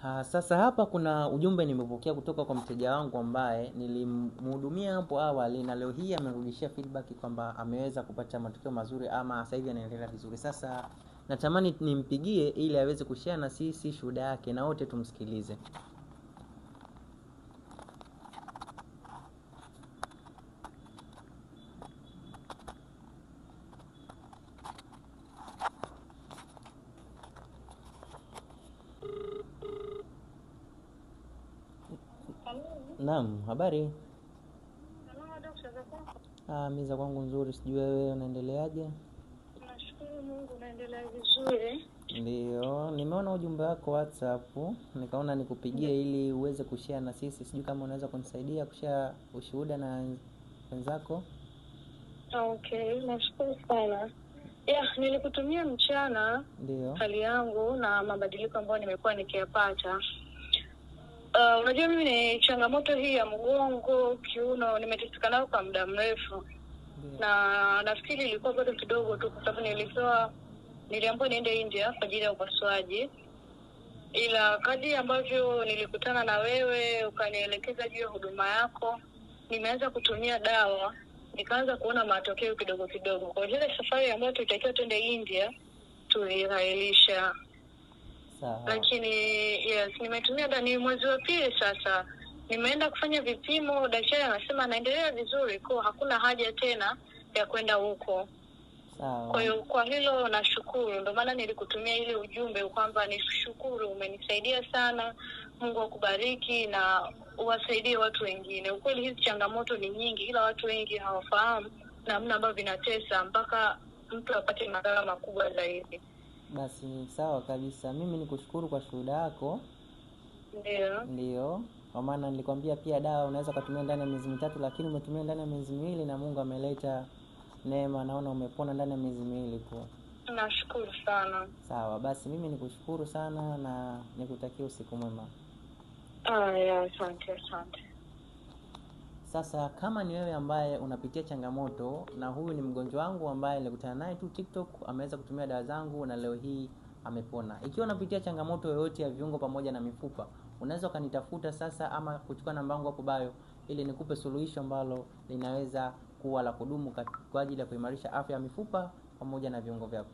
Sasa hapa kuna ujumbe nimepokea kutoka kwa mteja wangu ambaye nilimhudumia hapo awali, na leo hii amerudishia feedback kwamba ameweza kupata matokeo mazuri ama sasa hivi anaendelea vizuri. Sasa natamani nimpigie ili aweze kushare na sisi shuhuda yake na wote tumsikilize. Naam, habari? Mimi za kwangu nzuri, sijui wewe unaendeleaje? Nashukuru Mungu naendelea vizuri. Ndio, nimeona ujumbe wako WhatsApp, nikaona nikupigie ili uweze kushare na sisi. Sijui kama unaweza kunisaidia kushare ushuhuda na wenzako. Okay, nashukuru sana. Nilikutumia mchana Ndio. hali yangu na mabadiliko ambayo nimekuwa nikiyapata. Unajua mimi ni changamoto hii ya mgongo, kiuno, nimeteseka nayo kwa muda mrefu. Na nafikiri ilikuwa bado kidogo tu kwa sababu niliambiwa niende India kwa ajili ya upasuaji. Ila kadri ambavyo nilikutana na wewe ukanielekeza juu ya huduma yako, nimeanza kutumia dawa, nikaanza kuona matokeo kidogo kidogo. Kwa ile safari ambayo tulitakiwa twende India tulirailisha. Sawa. Lakini nimetumia ni mwezi wa pili sasa. Nimeenda kufanya vipimo, daktari anasema naendelea vizuri, kwa hakuna haja tena ya kwenda huko. Sawa. Kwa hiyo kwa hilo nashukuru. Ndio maana nilikutumia ile ujumbe kwamba nishukuru, umenisaidia sana. Mungu akubariki na uwasaidie watu wengine. Ukweli hizi changamoto ni nyingi, ila watu wengi hawafahamu namna ambavyo vinatesa mpaka mtu apate madhara makubwa zaidi. Basi sawa kabisa. Mimi nikushukuru kwa shuhuda yako. Ndio. Kwa maana nilikwambia pia dawa unaweza kutumia ndani ya miezi 3, lakini umetumia ndani ya miezi 2 na Mungu ameleta neema, naona umepona ndani ya miezi 2 tu. Nashukuru sana. Sawa, basi mimi nikushukuru sana na nikutakia usiku mwema. Asante. Sasa kama ni wewe ambaye unapitia changamoto, na huyu ni mgonjwa wangu ambaye nilikutana naye tu TikTok, ameweza kutumia dawa zangu na leo hii amepona. Ikiwa unapitia changamoto yoyote ya viungo pamoja na mifupa, unaweza kanitafuta sasa ama kuchukua namba yangu hapo bio ili nikupe suluhisho ambalo linaweza kuwa la kudumu kwa ajili ya kuimarisha afya ya mifupa pamoja na viungo vyako.